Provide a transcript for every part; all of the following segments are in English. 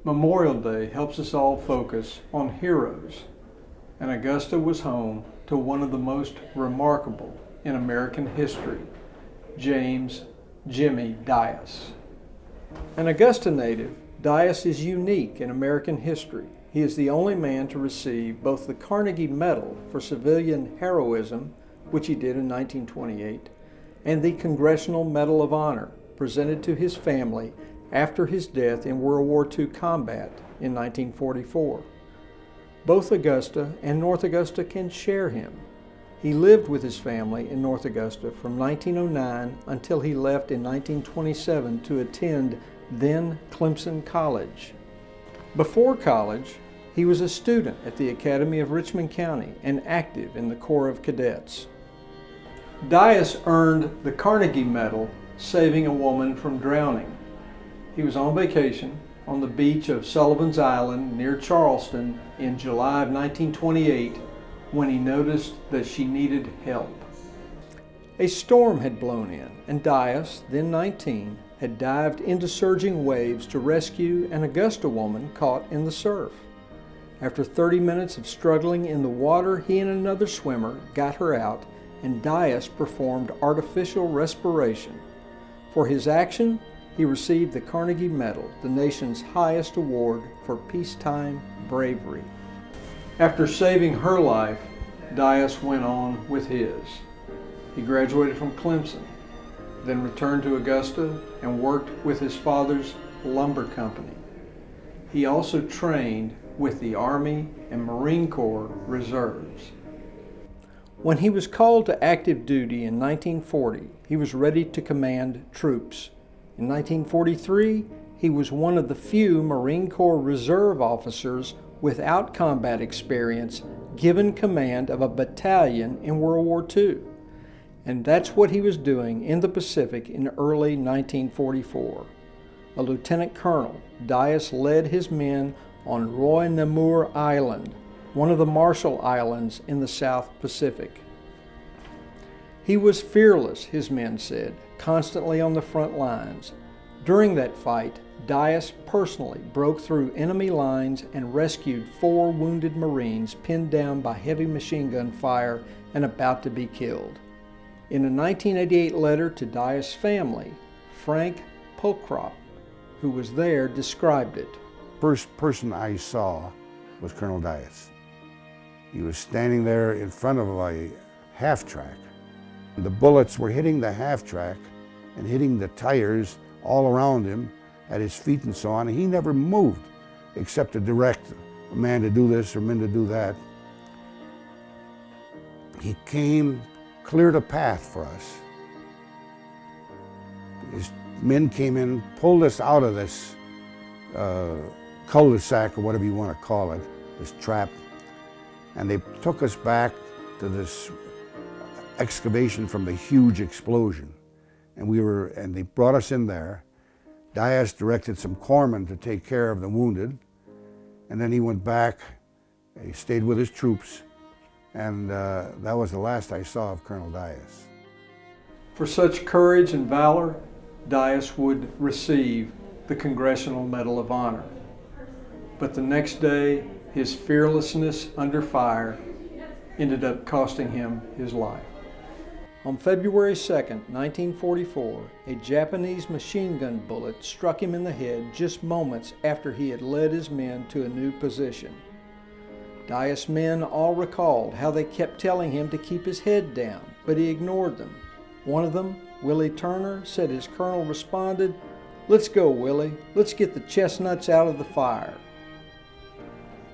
Memorial Day helps us all focus on heroes, and Augusta was home to one of the most remarkable in American history, Jimmy Dyess. An Augusta native, Dyess is unique in American history. He is the only man to receive both the Carnegie Medal for civilian heroism, which he did in 1928, and the Congressional Medal of Honor, presented to his family after his death in World War II combat in 1944. Both Augusta and North Augusta can share him. He lived with his family in North Augusta from 1909 until he left in 1927 to attend then Clemson College. Before college, he was a student at the Academy of Richmond County and active in the Corps of Cadets. Dyess earned the Carnegie Medal saving a woman from drowning. He was on vacation on the beach of Sullivan's Island near Charleston in July of 1928 when he noticed that she needed help. A storm had blown in, and Dyess, then 19, had dived into surging waves to rescue an Augusta woman caught in the surf. After 30 minutes of struggling in the water, he and another swimmer got her out, and Dyess performed artificial respiration. For his action, he received the Carnegie Medal, the nation's highest award for peacetime bravery. After saving her life, Dyess went on with his. He graduated from Clemson, then returned to Augusta and worked with his father's lumber company. He also trained with the Army and Marine Corps Reserves. When he was called to active duty in 1940, he was ready to command troops. In 1943, he was one of the few Marine Corps Reserve officers without combat experience given command of a battalion in World War II. And that's what he was doing in the Pacific in early 1944. A lieutenant colonel, Dyess led his men on Roy Namur Island, one of the Marshall Islands in the South Pacific. He was fearless, his men said, constantly on the front lines. During that fight, Dyess personally broke through enemy lines and rescued 4 wounded Marines pinned down by heavy machine gun fire and about to be killed. In a 1988 letter to Dyess' family, Frank Polkrop, who was there, described it. First person I saw was Colonel Dyess. He was standing there in front of a half-track. The bullets were hitting the half-track and hitting the tires all around him, at his feet and so on, and he never moved except to direct a man to do this or men to do that. He came, cleared a path for us. His men came in, pulled us out of this cul-de-sac or whatever you want to call it, this trap, and they took us back to this excavation from the huge explosion. And they brought us in there. Dyess directed some corpsmen to take care of the wounded, and then he went back, he stayed with his troops, and that was the last I saw of Colonel Dyess. For such courage and valor, Dyess would receive the Congressional Medal of Honor. But the next day, his fearlessness under fire ended up costing him his life. On February 2, 1944, a Japanese machine gun bullet struck him in the head just moments after he had led his men to a new position. Dyess' men all recalled how they kept telling him to keep his head down, but he ignored them. One of them, Willie Turner, said his colonel responded, "Let's go, Willie. Let's get the chestnuts out of the fire."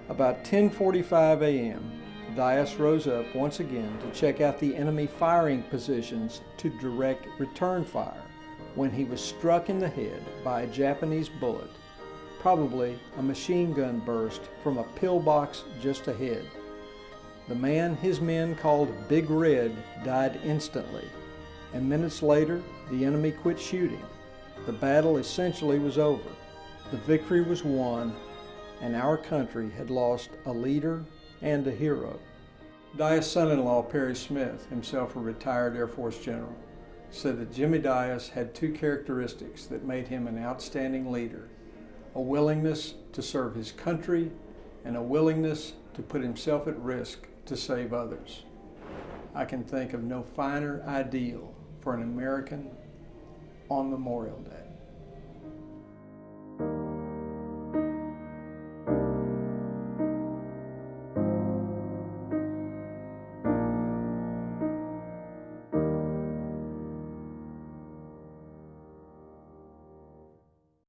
About 10:45 a.m., Dyess rose up once again to check out the enemy firing positions to direct return fire when he was struck in the head by a Japanese bullet, probably a machine gun burst from a pillbox just ahead. The man his men called Big Red died instantly, and minutes later the enemy quit shooting. The battle essentially was over. The victory was won, and our country had lost a leader and a hero. Dyess' son-in-law, Perry Smith, himself a retired Air Force general, said that Jimmy Dyess had 2 characteristics that made him an outstanding leader: a willingness to serve his country, and a willingness to put himself at risk to save others. I can think of no finer ideal for an American on Memorial Day.